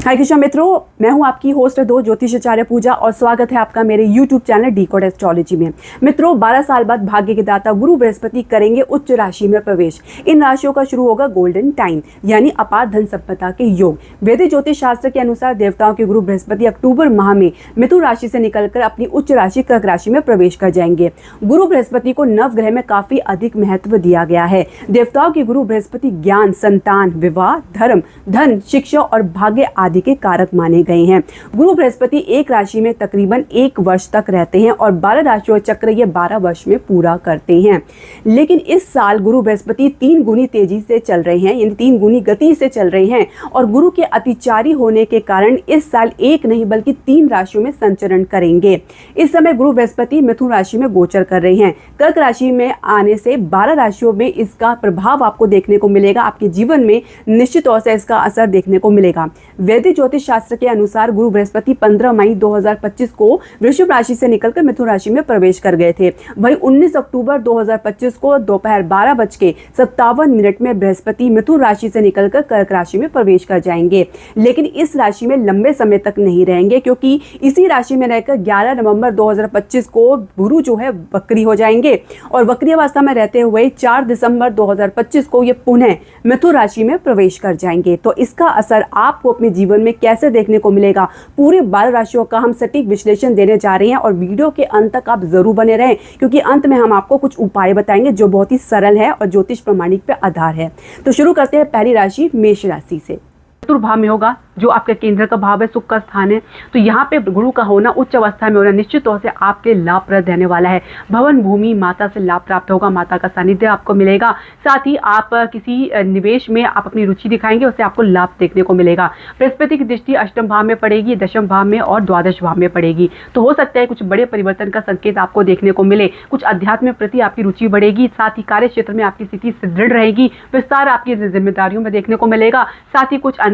हाय कृष्णा मित्रों, मैं हूं आपकी होस्ट दो ज्योतिषाचार्य पूजा और स्वागत है आपका मेरे यूट्यूब चैनल डिकोड एस्ट्रोलॉजी में। मित्रों, 12 साल बाद भाग्य के दाता गुरु बृहस्पति करेंगे उच्च राशि में प्रवेश। इन राशियों का शुरू होगा गोल्डन टाइम यानी अपार धन संपदा के योग। वैदिक ज्योतिष शास्त्र के अनुसार देवताओं के गुरु बृहस्पति अक्टूबर माह में मिथुन राशि से निकलकर अपनी उच्च राशि कर्क राशि में प्रवेश कर जाएंगे। गुरु बृहस्पति को नवग्रह में काफी अधिक महत्व दिया गया है। देवताओं के गुरु बृहस्पति ज्ञान, संतान, विवाह, धर्म, धन, शिक्षा और भाग्य आदि के कारक माने गए हैं। गुरु बृहस्पति एक राशि में तकरीबन 1 वर्ष तक रहते हैं और 12 राशियों चक्र ये 12 वर्ष में पूरा करते हैं। लेकिन इस साल गुरु बृहस्पति 3 गुनी तेजी से चल रहे हैं, यानी 3 गुनी गति से चल रहे हैं और गुरु के अतिचारी होने के कारण इस साल एक नहीं बल्कि 3 राशियों में संचरण करेंगे। इस समय गुरु बृहस्पति मिथुन राशि में गोचर कर रहे हैं। कर्क राशि में आने से 12 राशियों में इसका प्रभाव आपको देखने को मिलेगा। आपके जीवन में निश्चित तौर से इसका असर देखने को मिलेगा। वैदिक ज्योतिष शास्त्र के अनुसार गुरु बृहस्पति 15 मई 2025 को वृषभ राशि से निकलकर मिथुन राशि में प्रवेश कर गए थे। वहीं 19 अक्टूबर 2025 को दोपहर 12:57 में बृहस्पति मिथुन राशि से निकलकर कर्क राशि में प्रवेश कर जाएंगे। लेकिन इस राशि में लंबे समय तक नहीं रहेंगे, क्योंकि इसी राशि में रहकर 11 नवंबर 2025 को गुरु जो है वक्री हो जाएंगे और वक्री अवस्था में रहते हुए 4 दिसंबर 2025 को ये पुनः मिथुन राशि में प्रवेश कर जाएंगे। तो इसका असर आपको अपने जीवन में कैसे देखने को मिलेगा, पूरे 12 राशियों का हम सटीक विश्लेषण देने जा रहे हैं और वीडियो के अंत तक आप जरूर बने रहें, क्योंकि अंत में हम आपको कुछ उपाय बताएंगे जो बहुत ही सरल है और ज्योतिष प्रमाणिक पे आधार है। तो शुरू करते हैं पहली राशि मेष राशि से। चतुर्थ भाव में होगा जो आपके केंद्र का भाव है, सुख का स्थान है। तो यहाँ पे गुरु का होना, उच्च अवस्था में होना निश्चित तौर से आपके लाभप्रद रहने वाला है। भवन, भूमि, माता से लाभ प्राप्त होगा, माता का सानिध्य आपको मिलेगा। साथ ही आप किसी निवेश में आप अपनी रुचि दिखाएंगे, उससे आपको लाभ देखने को मिलेगा। बृहस्पति की दृष्टि अष्टम भाव में पड़ेगी, दशम भाव में और द्वादश भाव में पड़ेगी। तो हो सकता है कुछ बड़े परिवर्तन का संकेत आपको देखने को मिले। कुछ अध्यात्म प्रति आपकी रुचि बढ़ेगी। साथ ही कार्य क्षेत्र में आपकी स्थिति सुदृढ़ रहेगी। विस्तार आपकी जिम्मेदारियों में देखने को मिलेगा। साथ ही कुछ अन्य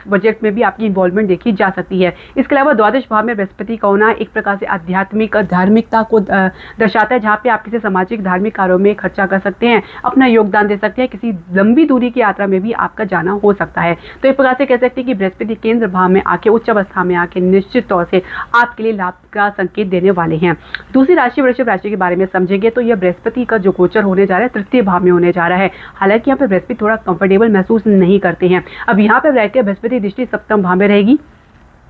बजट में भी आपकी इन्वॉल्वमेंट देखी जा सकती है। इसके अलावा द्वादश भाव में बृहस्पति का होना एक प्रकार से आध्यात्मिक धार्मिकता को दर्शाता है, जहाँ पे आप किसी सामाजिक धार्मिक कार्यों में खर्चा कर सकते हैं, अपना योगदान दे सकते हैं। किसी लंबी दूरी की यात्रा में भी आपका जाना हो सकता है। तो एक प्रकार से कह सकते हैं कि बृहस्पति केंद्र भाव में आके, उच्च अवस्था में आके निश्चित तौर से आपके लिए लाभ का संकेत देने वाले हैं। दूसरी राशि वृषभ राशि के बारे में समझेंगे तो यह बृहस्पति का जो गोचर होने जा रहा है तृतीय भाव में होने जा रहा है। हालांकि यहाँ पे बृहस्पति थोड़ा कंफर्टेबल महसूस नहीं करते हैं। अब यहाँ पे रहकर बृहस्पति दृष्टि सप्तम भाव में रहेगी,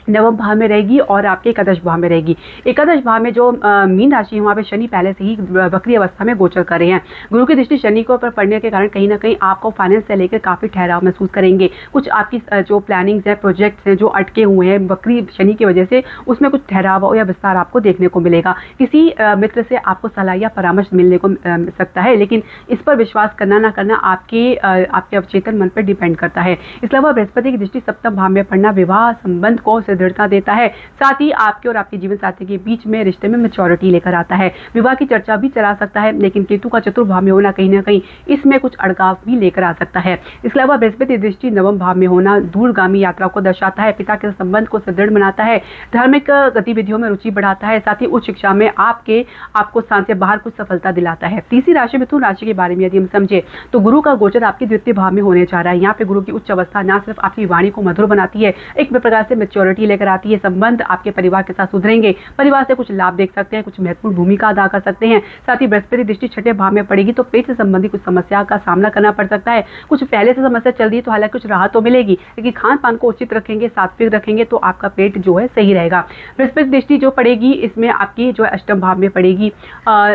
नवम भाव में रहेगी और आपके एकादश भाव में रहेगी। एकादश भाव में जो मीन राशि है वहाँ पे शनि पहले से ही वक्री अवस्था में गोचर कर रहे हैं। गुरु की दृष्टि शनि को पर पड़ने के कारण कहीं ना कहीं आपको फाइनेंस से लेकर काफी ठहराव महसूस करेंगे। कुछ आपकी जो प्लानिंग्स है, प्रोजेक्ट्स हैं जो अटके हुए हैं वक्री शनि की वजह से, उसमें कुछ ठहराव या विस्तार आपको देखने को मिलेगा। किसी मित्र से आपको सलाह या परामर्श मिलने को मिल सकता है, लेकिन इस पर विश्वास करना ना करना आपके अवचेतन मन पर डिपेंड करता है। इसके अलावा बृहस्पति की दृष्टि सप्तम भाव में पड़ना विवाह संबंध को दृढ़ता देता है। साथ ही आपके और आपके जीवन साथी के बीच में रिश्ते में मैच्योरिटी लेकर आता है। विवाह की चर्चा भी चला सकता है, लेकिन केतु का चतुर्थ भाव में होना कहीं ना कहीं इसमें कुछ अड़काव भी लेकर आ सकता है। इसके अलावा बृहस्पति दृष्टि नवम भाव में होना दूरगामी यात्रा को दर्शाता है, पिता के संबंध को सुदृढ़ बनाता है, धार्मिक गतिविधियों में रुचि बढ़ाता है। साथ ही उच्च शिक्षा में आपको स्थान से बाहर कुछ सफलता दिलाता है। तीसरी राशि मिथुन राशि के बारे में यदि हम समझे तो गुरु का गोचर आपके द्वितीय भाव में होने जा रहा है। यहाँ पे गुरु की उच्च अवस्था न सिर्फ आपकी वाणी को मधुर बनाती है, एक प्रकार से मैच्योरिटी लेकर आती है। संबंध आपके परिवार के साथ सुधरेंगे, परिवार से कुछ लाभ देख सकते हैं, कुछ महत्वपूर्ण भूमिका अदा कर सकते हैं। साथ ही बृहस्पति दृष्टि छठे भाव में पड़ेगी तो पेट से संबंधित कुछ समस्या का सामना करना पड़ सकता है। कुछ पहले से समस्या चल रही है तो हालांकि कुछ राहत तो मिलेगी, लेकिन खान पान को उचित रखेंगे, सात्विक रखेंगे तो आपका पेट जो है सही रहेगा। बृहस्पति दृष्टि जो पड़ेगी इसमें आपकी जो अष्टम भाव में पड़ेगी।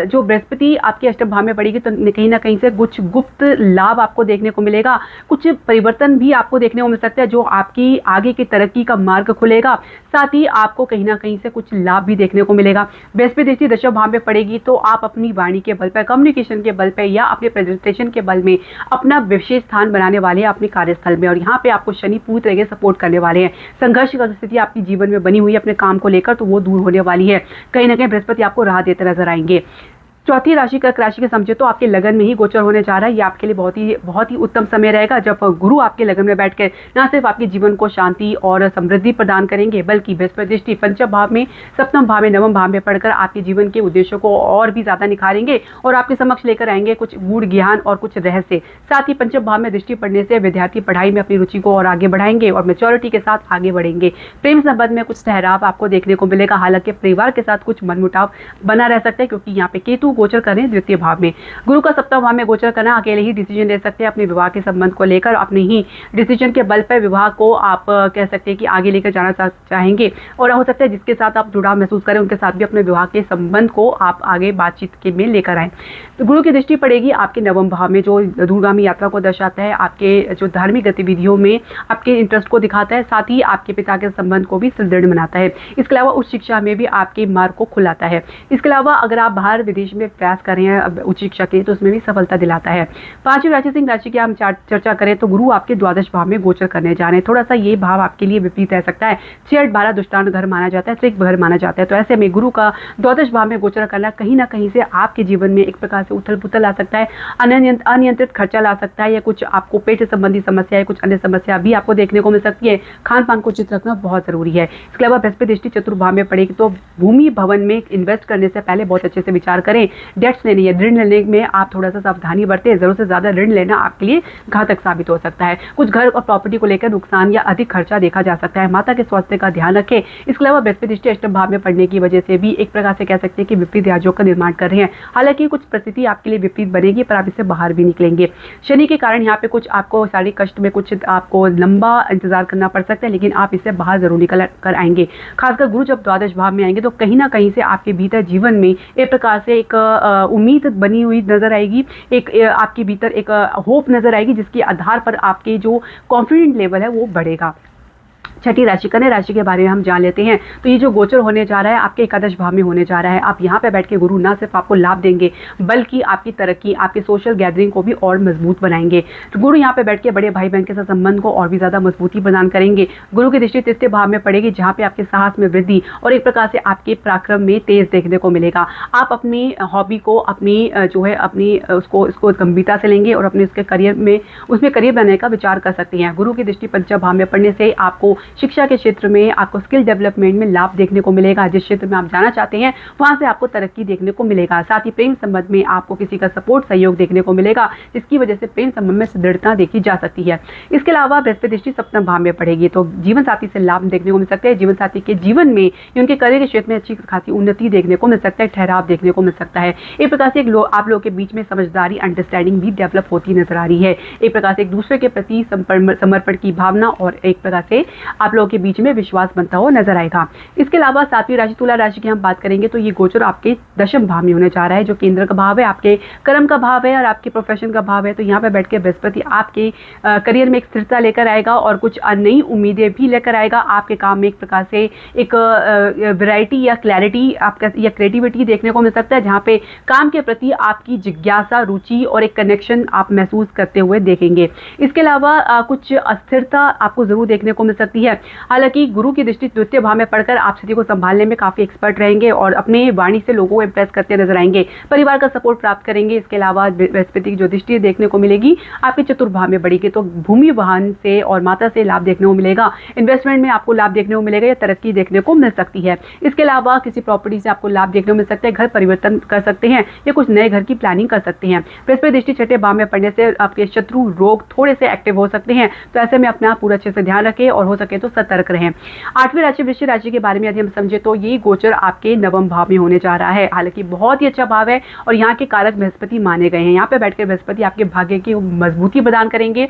जो बृहस्पति आपके अष्टम भाव में पड़ेगी तो कहीं ना कहीं से कुछ गुप्त लाभ आपको देखने को मिलेगा। कुछ परिवर्तन भी आपको देखने को मिल सकता है जो आपकी आगे की तरक्की का मार्ग खुलेगा। साथ ही आपको कहीं ना कहीं से कुछ लाभ भी देखने को मिलेगा। बृहस्पति दृष्टि दशम भाव में पड़ेगी तो आप अपनी वाणी के बल पर, कम्युनिकेशन के बल पर या अपने प्रेजेंटेशन के बल में अपना विशेष स्थान बनाने वाले हैं अपने कार्यस्थल में, और यहाँ पे आपको शनि पूरी तरह से सपोर्ट करने वाले हैं। संघर्ष की स्थिति आपकी जीवन में बनी हुई है अपने काम को लेकर, तो वो दूर होने वाली है। कहीं ना कहीं बृहस्पति आपको राह देते नजर आएंगे। चौथी राशि कर्क राशि के समझे तो आपके लगन में ही गोचर होने जा रहा है। ये आपके लिए बहुत ही उत्तम समय रहेगा, जब गुरु आपके लगन में बैठकर ना सिर्फ आपके जीवन को शांति और समृद्धि प्रदान करेंगे, बल्कि बृहस्पति दृष्टि पंचम भाव में, सप्तम भाव में, नवम भाव में पढ़कर आपके जीवन के उद्देश्यों को और भी ज्यादा निखारेंगे और आपके समक्ष लेकर आएंगे कुछ गूढ़ ज्ञान और कुछ रहस्य। साथ ही पंचम भाव में दृष्टि पड़ने से विद्यार्थी पढ़ाई में अपनी रुचि को और आगे बढ़ाएंगे और मैच्योरिटी के साथ आगे बढ़ेंगे। प्रेम संबंध में कुछ ठहराव आपको देखने को मिलेगा, हालांकि परिवार के साथ कुछ मनमुटाव बना रह सकता है, क्योंकि यहाँ पे केतु गोचर कर रहे हैं द्वितीय भाव में। गुरु का सप्तम भाव में गोचर करना, अकेले ही डिसीजन ले सकते हैं अपने विवाह के संबंध को लेकर, अपने ही डिसीजन के बल पर विवाह को आप कह सकते हैं कि आगे लेकर जाना चाहेंगे और हो सकता है जिसके साथ आप जुड़ाव महसूस करें उनके साथ भी अपने विवाह के संबंध को आप आगे बातचीत के में लेकर आए। तो गुरु की दृष्टि पड़ेगी आपके नवम भाव में, जो दूरगामी यात्रा को दर्शाता है, आपके जो धार्मिक गतिविधियों में आपके इंटरेस्ट को दिखाता है, साथ ही आपके पिता के संबंध को भी सुदृढ़ बनाता है। इसके अलावा उच्च शिक्षा में भी आपके मार्ग को खुलाता है। इसके अलावा अगर आप बाहर विदेश में प्रयास कर रहे हैं उच्च शिक्षा के, तो उसमें भी सफलता दिलाता है। पांचवी राशि सिंह राशि की हम चर्चा करें तो गुरु आपके द्वादश भाव में गोचर करने जा रहे हैं। थोड़ा सा ये भाव आपके लिए विपरीत रह सकता है। 6-8-12 दुष्टांत घर माना जाता है, त्रिक घर माना जाता है। तो ऐसे में गुरु का द्वादश भाव में गोचर करना कहीं ना कहीं से आपके जीवन में एक प्रकार से उथल पुथल ला सकता है, अनियंत्रित खर्चा ला सकता है, या कुछ आपको पेट संबंधी समस्या है, कुछ अन्य समस्या भी आपको देखने को मिल सकती है। खान पान को उचित रखना बहुत जरूरी है। इसके अलावा बृहस्पति दृष्टि चतुर्भाव में पड़ेगी, तो भूमि भवन में इन्वेस्ट करने से पहले बहुत अच्छे से विचार करें। डेट्स लेने या ऋण लेने में आप थोड़ा सा सावधानी बरतें। जरूरत से ज्यादा ऋण लेना आपके लिए घातक साबित हो सकता है। कुछ घर और प्रॉपर्टी को लेकर नुकसान या अधिक खर्चा देखा जा सकता है। माता के स्वास्थ्य का ध्यान रखें। इसके अलावा बृहस्पति दृष्टि अष्टम भाव में पड़ने की वजह से भी एक प्रकार से कह सकते हैं कि विपरीत राजयोग का निर्माण कर रहे हैं। हालांकि कुछ परिस्थिति आपके लिए विपरीत बनेगी, पर आप इससे बाहर भी निकलेंगे। शनि के कारण यहाँ पे कुछ आपको शारीरिक कष्ट में कुछ आपको लंबा इंतजार करना पड़ सकता है, लेकिन आप इससे बाहर जरूर निकल कर आएंगे। खासकर गुरु जब द्वादश भाव में आएंगे तो कहीं ना कहीं से आपके भीतर जीवन में एक प्रकार से एक उम्मीद बनी हुई नजर आएगी, एक आपके भीतर एक होप नजर आएगी, जिसके आधार पर आपके जो कॉन्फिडेंट लेवल है वो बढ़ेगा। छठी राशि कन्या राशि के बारे में हम जान लेते हैं। तो ये जो गोचर होने जा रहा है आपके एकादश भाव में होने जा रहा है। आप यहाँ पे बैठ के गुरु ना सिर्फ आपको लाभ देंगे, बल्कि आपकी तरक्की, आपके सोशल गैदरिंग को भी और मजबूत बनाएंगे। तो गुरु यहाँ पे बैठ के बड़े भाई बहन के साथ संबंध को और भी ज्यादा मजबूती प्रदान करेंगे। गुरु की दृष्टि तृतीय भाव में पड़ेगी, जहाँ पे आपके साहस में वृद्धि और एक प्रकार से आपके पराक्रम में तेज देखने को मिलेगा। आप अपनी हॉबी को, अपनी जो है अपनी उसको गंभीरता से लेंगे और अपने उसके करियर में उसमें करियर बनाने का विचार कर सकते हैं। गुरु की दृष्टि पंचम भाव में पड़ने से आपको शिक्षा के क्षेत्र में, आपको स्किल डेवलपमेंट में लाभ देखने को मिलेगा। जिस क्षेत्र में आप जाना चाहते हैं वहां से आपको तरक्की देखने को मिलेगा। साथ ही प्रेम संबंध में आपको किसी का सपोर्ट, सहयोग देखने को मिलेगा, जिसकी वजह से प्रेम संबंध में सुदृढ़ता देखी जा सकती है। इसके अलावा बृहस्पति दृष्टि सप्तम भाव में पड़ेगी, तो जीवन साथी से लाभ देखने को मिल सकता है। जीवन साथी के जीवन में, उनके करियर के क्षेत्र में अच्छी खासी उन्नति देखने को मिल सकता है, ठहराव देखने को मिल सकता है। एक प्रकार से आप लोगों के बीच में समझदारी, अंडरस्टैंडिंग भी डेवलप होती नजर आ रही है। एक प्रकार से एक दूसरे के प्रति समर्पण की भावना और एक प्रकार से आप लोगों के बीच में विश्वास बनता हुआ नजर आएगा। इसके अलावा सातवीं राशि तुला राशि की हम बात करेंगे तो ये गोचर आपके दशम भाव में होने जा रहा है, जो केंद्र का भाव है, आपके कर्म का भाव है और आपके प्रोफेशन का भाव है। तो यहाँ पे बैठ के बृहस्पति आपके करियर में एक स्थिरता लेकर आएगा और कुछ नई उम्मीदें भी लेकर आएगा। आपके काम में एक प्रकार से एक वैरायटी या क्लैरिटी आपका या क्रिएटिविटी देखने को मिल सकता है, जहाँ पे काम के प्रति आपकी जिज्ञासा, रुचि और एक कनेक्शन आप महसूस करते हुए देखेंगे। इसके अलावा कुछ अस्थिरता आपको जरूर देखने को मिल सकती है। हालांकि गुरु की दृष्टि द्वितीय भाव में पढ़कर आप स्थिति को संभालने में काफी एक्सपर्ट रहेंगे और अपने वाणी से लोगों को इंप्रेस करते नजर आएंगे। परिवार का सपोर्ट प्राप्त करेंगे। इसके अलावा बृहस्पति की जो दृष्टि देखने को मिलेगी आपके चतुर्भाव में बढ़ेगी, तो भूमि वाहन से और माता से लाभ देखने को मिलेगा। इन्वेस्टमेंट में आपको लाभ देखने को मिलेगा या तरक्की देखने को मिल सकती है। इसके अलावा किसी प्रॉपर्टी से आपको लाभ देखने को मिल सकता है, घर परिवर्तन कर सकते हैं या कुछ नए घर की प्लानिंग कर सकते हैं। बृहस्पति दृष्टि छठे भाव में पड़ने से आपके शत्रु रोग थोड़े से एक्टिव हो सकते हैं, तो ऐसे में अपना पूरा अच्छे से ध्यान रखें और हो सके तो सतर्क रहें। आठवीं राशि वृश्चिक राशि के बारे में यदि हम समझे तो ये गोचर आपके नवम भाव में होने जा रहा है। हालांकि बहुत ही अच्छा भाव है और यहाँ के कारक बृहस्पति माने गए हैं। यहाँ पे बैठकर बृहस्पति आपके भाग्य की मजबूती प्रदान करेंगे।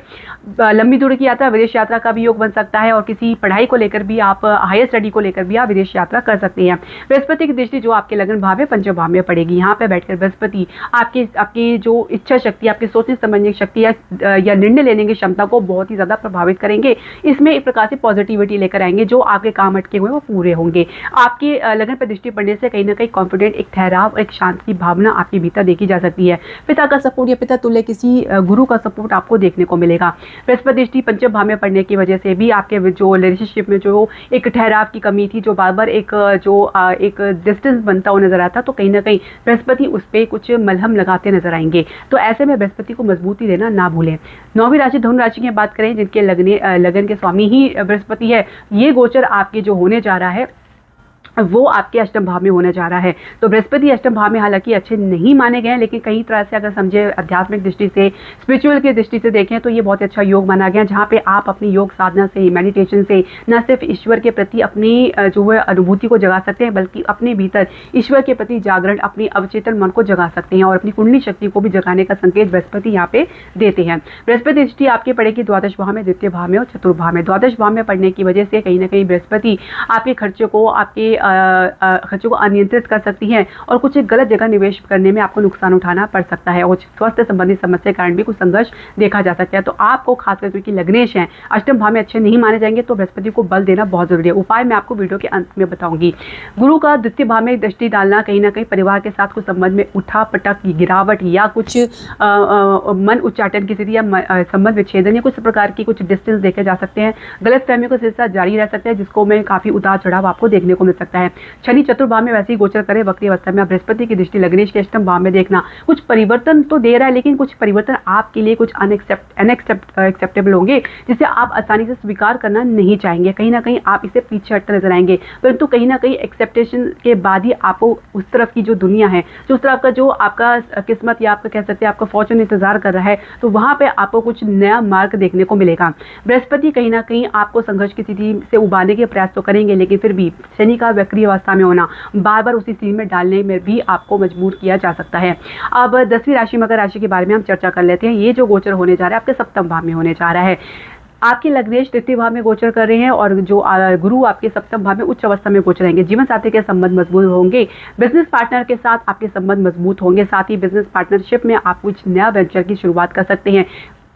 लंबी दूरी की यात्रा, विदेश यात्रा का भी योग बन सकता है और किसी पढ़ाई को लेकर भी आप, हायर स्टडी को लेकर भी आप विदेश यात्रा कर सकते हैं। बृहस्पति की दृष्टि जो आपके लगन भाव है पंचम भाव में पड़ेगी। यहाँ पे बैठकर बृहस्पति आपकी जो इच्छा शक्ति, आपकी सोचने समझने की शक्ति या निर्णय लेने की क्षमता को बहुत ही ज्यादा प्रभावित करेंगे। इसमें एक प्रकार से पॉजिटिविटी लेकर आएंगे, जो आपके काम अटके हुए वो पूरे होंगे। आपकी लगन पर दृष्टि पड़ने से कहीं ना कहीं कॉन्फिडेंट, एक ठहराव, एक शांति की भावना आपके भीतर देखी जा सकती है। पिता का सपोर्ट या पिता तुल्य किसी गुरु का सपोर्ट आपको देखने को मिलेगा। बृहस्पति दृष्टि पंचम भाव में पड़ने की वजह से भी आपके जो रिलेशनशिप में जो एक ठहराव की कमी थी, जो बार बार एक डिस्टेंस बनता हुआ नजर आता, तो कहीं ना कहीं बृहस्पति उस पर कुछ मलहम लगाते नजर आएंगे। तो ऐसे में बृहस्पति को मजबूती देना ना भूलें। 9वीं राशि धनु राशि की बात करें, जिनके लगन के स्वामी ही बृहस्पति है, ये गोचर आपके जो होने जा रहा है वो आपके अष्टम भाव में होने जा रहा है। तो बृहस्पति अष्टम भाव में हालांकि अच्छे नहीं माने गए, लेकिन कई तरह से अगर समझे आध्यात्मिक दृष्टि से, स्पिरिचुअल की दृष्टि से देखें तो ये बहुत अच्छा योग माना गया, जहाँ पे आप अपनी योग साधना से, मेडिटेशन से न सिर्फ ईश्वर के प्रति अपनी जो है अनुभूति को जगा सकते हैं, बल्कि अपने भीतर ईश्वर के प्रति जागरण, अपनी अवचेतन मन को जगा सकते हैं और अपनी कुंडली शक्ति को भी जगाने का संकेत बृहस्पति यहाँ पे देते हैं। बृहस्पति दृष्टि आपके पड़ेगी द्वादश भाव में, द्वितीय भाव में और चतुर्थ भाव में। द्वादश भाव में पड़ने की वजह से कहीं ना कहीं बृहस्पति आपके खर्चों को अनियंत्रित कर सकती है और कुछ एक गलत जगह निवेश करने में आपको नुकसान उठाना पड़ सकता है और स्वास्थ्य संबंधी समस्या के कारण भी कुछ संघर्ष देखा जा सकता है। तो आपको खासकर क्योंकि लग्नेश हैं, अष्टम भाव में अच्छे नहीं माने जाएंगे, तो बृहस्पति को बल देना बहुत जरूरी है। उपाय मैं आपको वीडियो के अंत में बताऊंगी। गुरु का द्वितीय भाव में दृष्टि डालना कहीं ना कहीं परिवार के साथ कुछ संबंध में उठा पटक, गिरावट या कुछ मन उच्चाटन की स्थिति या संबंध विच्छेदन या कुछ प्रकार की कुछ डिस्टेंस देखे जा सकते हैं। गलत फहमियों का सिलसिला जारी रह सकता है, जिसको में काफी उतार चढ़ाव आपको देखने को मिल सकता है। शनि चतुर्भाव में वैसे ही गोचर करे वक्री अवस्था में, बृहस्पति की दृष्टि लग्नेश के अष्टम भाव में देखना कुछ परिवर्तन तो दे रहा है, लेकिन कुछ परिवर्तन आपके लिए कुछ अनएक्सेप्टेबल होंगे, जिसे आप आसानी से स्वीकार करना नहीं चाहेंगे। कहीं ना कहीं आप इसे पीछे हटते नजर आएंगे, परंतु कहीं ना कहीं एक्सेप्टेशन के बाद ही आपको उस तरफ की जो दुनिया है, जो उस तरफ का जो आपका किस्मत या आपका कह सकते हैं आपका फॉर्चून इंतजार कर रहा है, तो वहां पे आपको कुछ नया मार्ग देखने को मिलेगा। बृहस्पति कहीं ना कहीं आपको संघर्ष की स्थिति से उबारने के प्रयास तो करेंगे, लेकिन फिर भी शनि का वक्री अवस्था में होना बार बार उसी स्थिति में डालने में भी आपको मजबूर किया जा सकता है। अब 10वीं राशि मकर राशि के बारे में हम चर्चा कर लेते हैं। ये जो गोचर होने जा रहा है आपके सप्तम भाव में होने जा रहा है। आपके लग्नेश तृतीय भाव में गोचर कर रहे हैं और जो गुरु आपके सप्तम भाव में उच्च अवस्था में गोचर रहेंगे। जीवन साथी के संबंध मजबूत होंगे, बिजनेस पार्टनर के साथ आपके संबंध मजबूत होंगे, साथ ही बिजनेस पार्टनरशिप में आप कुछ नया वेंचर की शुरुआत कर सकते हैं।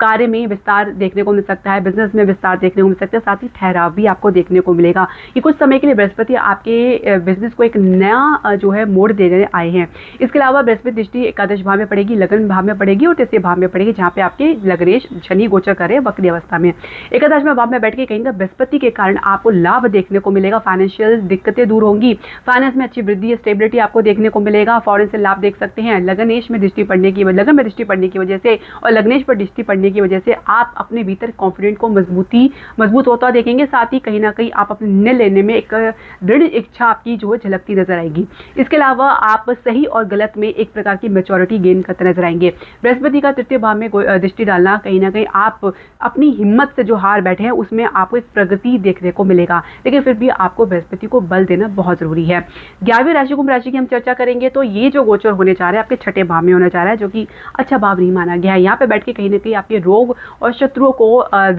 कार्य में विस्तार देखने को मिल सकता है, बिजनेस में विस्तार देखने को मिल सकता है, साथ ही ठहराव भी आपको देखने को मिलेगा। ये कुछ समय के लिए बृहस्पति आपके बिजनेस को एक नया जो है मोड़ देने आए हैं। इसके अलावा बृहस्पति दृष्टि एकादश भाव में पड़ेगी, लगन भाव में पड़ेगी और तृतीय भाव में पड़ेगी, जहाँ पे आपके लग्नेश शनि गोचर करे वक्री अवस्था में। एकादश में भाव में बैठ के कहेंगे बृहस्पति के कारण आपको लाभ देखने को मिलेगा, फाइनेंशियल दिक्कतें दूर होंगी, फाइनेंस में अच्छी वृद्धि, स्टेबिलिटी आपको देखने को मिलेगा, फॉरेन से लाभ देख सकते हैं। लगन में दृष्टि पड़ने की वजह से और लग्नेश पर दृष्टि पड़ने की वजह से आप अपने भीतर कॉन्फिडेंट को मजबूत होता देखेंगे, साथ ही कहीं ना कहीं आप अपने निर्णय लेने में एक दृढ़ इच्छा आपकी जो है झलकती नजर आएगी। इसके अलावा आप सही और गलत में एक प्रकार की मैच्योरिटी गेन करते नजर आएंगे। बृहस्पति का तृतीय भाव में दृष्टि डालना कहीं ना कहीं आप अपनी हिम्मत से जो हार बैठे हैं उसमें आपको एक प्रगति देखने को मिलेगा, लेकिन फिर भी आपको बृहस्पति को बल देना बहुत जरूरी है। 11वीं राशि कुंभ राशि की हम चर्चा करेंगे। तो ये जो गोचर होने जा रहा है आपके छठे भाव में होने जा रहा है, जो कि अच्छा भाव नहीं माना गया है। यहाँ पे बैठ के कहीं ना कहीं आपके रोग और शत्रुओं को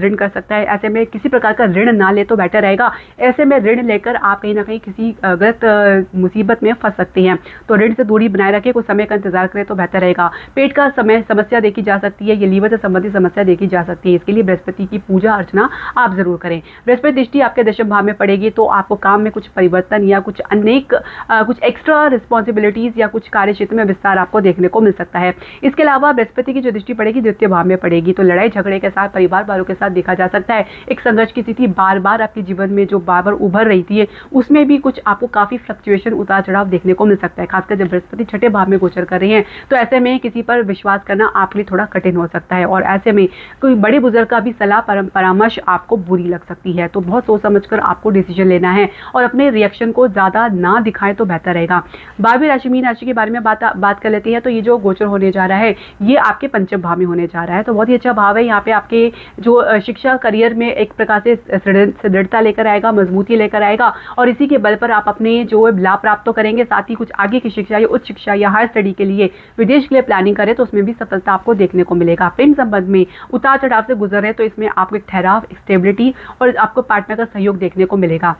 ऋण कर सकता है। ऐसे में किसी प्रकार का ऋण ना ले तो बेटर रहेगा। ऐसे में ऋण लेकर आप कहीं ना कहीं किसी गलत मुसीबत में फंस सकते हैं, तो ऋण से दूरी बनाए रखें, कुछ समय का इंतजार करें तो बेहतर रहेगा। पेट का समस्या देखी जा सकती है, ये लीवर से संबंधित समस्या देखी जा सकती है। इसके लिए बृहस्पति की पूजा अर्चना आप जरूर करें। बृहस्पति दृष्टि आपके दशम भाव में पड़ेगी, तो आपको काम में कुछ परिवर्तन या कुछ एक्स्ट्रा रिस्पॉन्सिबिलिटीज या कुछ कार्य क्षेत्र में विस्तार आपको देखने को मिल सकता है। इसके अलावा बृहस्पति की जो दृष्टि पड़ेगी द्वितीय भाव में पड़ेगी, तो लड़ाई झगड़े के साथ परिवार वालों के साथ देखा जा सकता है। एक संघर्ष की स्थिति बार बार आपके जीवन में जो बार बार उभर रही थी, उसमें भी कुछ आपको काफी फ्लक्चुएशन, उतार चढ़ाव देखने को मिल सकता है। खासकर जब बृहस्पति छठे भाव में गोचर कर रहे हैं, तो ऐसे में किसी पर विश्वास करना आपके लिए थोड़ा कठिन हो सकता है और ऐसे में कोई बड़े बुजुर्ग का भी सलाह परामर्श आपको बुरी लग सकती है। तो बहुत सोच समझकर आपको डिसीजन लेना है और अपने रिएक्शन को ज्यादा ना दिखाएं तो बेहतर रहेगा। 12वीं राशि मीन राशि के बारे में बात कर लेते हैं। तो ये जो गोचर होने जा रहा है ये आपके पंचम भाव में होने जा रहा है, तो बहुत ही अच्छा भाव है। यहाँ पे आपके जो शिक्षा करियर में एक प्रकार से दृढ़ता लेकर आएगा, मजबूती लेकर आएगा और इसी के बल पर आप अपने जो लाभ प्राप्त तो करेंगे, साथ ही कुछ आगे की शिक्षा या उच्च शिक्षा या हायर स्टडी के लिए विदेश के लिए प्लानिंग करें तो उसमें भी सफलता आपको देखने को मिलेगा। प्रेम संबंध में उतार चढ़ाव से गुजर रहे तो इसमें आपको एक ठहराव, स्टेबिलिटी और आपको पार्टनर का सहयोग देखने को मिलेगा।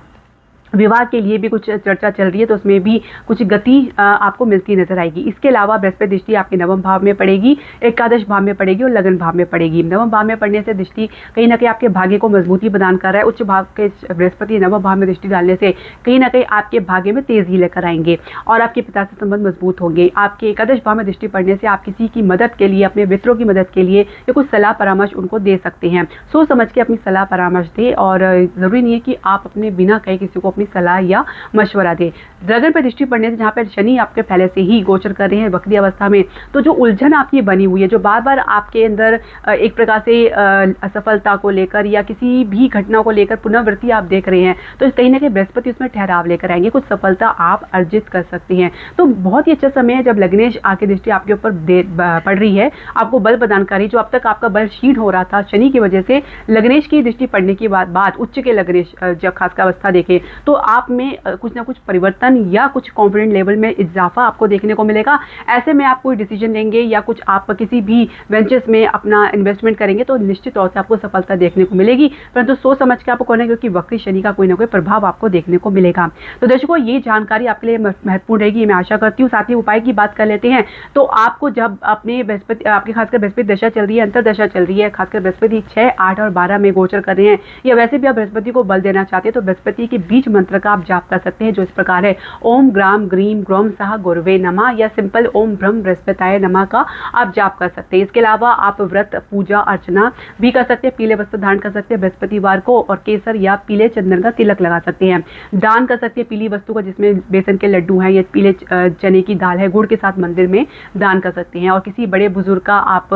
विवाह के लिए भी कुछ चर्चा चल रही है तो उसमें भी कुछ गति आपको मिलती नजर आएगी। इसके अलावा बृहस्पति दृष्टि आपके नवम भाव में पड़ेगी, एकादश भाव में पड़ेगी और लगन भाव में पड़ेगी। नवम भाव में पड़ने से दृष्टि कहीं ना कहीं आपके भाग्य को मजबूती प्रदान कर रहा है। उच्च भाव के बृहस्पति नवम भाव में दृष्टि डालने से कहीं ना कहीं आपके भाग्य में तेजी लेकर आएंगे और आपके पिता से संबंध मजबूत होंगे। आपके एकादश भाव में दृष्टि पड़ने से आप किसी की मदद के लिए, अपने मित्रों की मदद के लिए या कुछ सलाह परामर्श उनको दे सकते हैं। सोच समझ के अपनी सलाह परामर्श दें और जरूरी नहीं है कि आप अपने बिना कहे किसी को अपनी सलाह या मशवरा दे। लगन पर दृष्टि पड़ने से जहाँ पर शनि आपके पहले से ही गोचर कर रहे हैं वक्री अवस्था में, तो जो उलझन आपकी बनी हुई है, जो बार बार आपके अंदर एक प्रकार से असफलता को लेकर या किसी भी घटना को लेकर पुनरावृत्ति आप देख रहे हैं, तो कहीं ना कहीं बृहस्पति उसमें ठहराव लेकर आएंगे, कुछ सफलता आप अर्जित कर सकते हैं। तो बहुत ही अच्छा समय है जब लग्नेश आके दृष्टि आपके ऊपर पड़ रही है, आपको बल प्रदान कर रही है। जो अब तक आपका बल क्षीण हो रहा था शनि की वजह से, लग्नेश की दृष्टि पड़ने के बाद उच्च के लग्नेश जब खासकर अवस्था देखे तो आप में कुछ ना कुछ परिवर्तन या कुछ कॉन्फिडेंट लेवल में इजाफा आपको देखने को मिलेगा। ऐसे में आप कोई डिसीजन लेंगे या कुछ आप किसी भी वेंचर्स में अपना इन्वेस्टमेंट करेंगे तो निश्चित तौर से आपको सफलता देखने को मिलेगी, परंतु सोच समझ के आपको करना है क्योंकि वक्री शनि का कोई ना कोई प्रभाव आपको देखने को मिलेगा। तो दर्शकों, ये जानकारी आपके लिए महत्वपूर्ण रहेगी, मैं आशा करती हूँ। साथ ही उपाय की बात कर लेते हैं। तो आपको जब अपने बृहस्पति, आपकी खासकर बृहस्पति दशा चल रही है, अंतर दशा चल रही है, खासकर बृहस्पति 6, 8 और 12 में गोचर कर रहे हैं, या वैसे भी आप बृहस्पति को बल देना चाहते हैं तो बृहस्पति के बीज मंत्र का आप जाप कर सकते हैं, जो इस प्रकार है: ओम ग्राम ग्रीम ग्रोम सह गुरुवे नमः, या सिंपल ओम ब्रह्म बृहस्पताय नमः का आप जाप कर सकते हैं। इसके अलावा आप व्रत, पूजा, अर्चना भी कर सकते हैं। पीले वस्त्र धारण कर सकते हैं बृहस्पतिवार को और केसर या पीले चंदन का तिलक लगा सकते हैं। दान कर सकते हैं पीली वस्तु का, जिसमें बेसन के लड्डू हैं या पीले चने की दाल है, गुड़ के साथ मंदिर में दान कर सकते हैं। और किसी बड़े बुजुर्ग का आप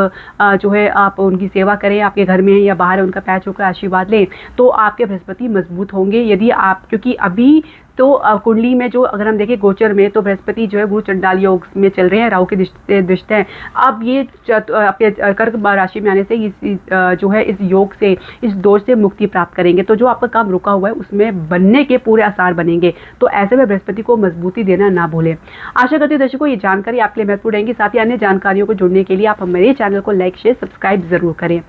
जो है आप उनकी सेवा करें, आपके घर में या बाहर उनका पैर छूकर आशीर्वाद लें, तो आपके बृहस्पति मजबूत होंगे। यदि आप, क्योंकि अभी तो कुंडली में जो अगर हम देखें गोचर में, तो बृहस्पति जो है गुरु चंडाल योग में चल रहे हैं, राहु के दृष्टि हैं। अब ये आपके कर्क राशि में आने से इस जो है इस योग से, इस दोष से मुक्ति प्राप्त करेंगे। तो जो आपका काम रुका हुआ है उसमें बनने के पूरे आसार बनेंगे। तो ऐसे में बृहस्पति को मजबूती देना ना भूलें। आशा करती हूँ दर्शकों ये जानकारी आपके लिए महत्वपूर्ण रहेगी। साथ ही अन्य जानकारियों को जुड़ने के लिए आप हमारे चैनल को लाइक, शेयर, सब्सक्राइब जरूर करें।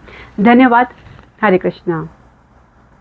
धन्यवाद। हरे कृष्णा।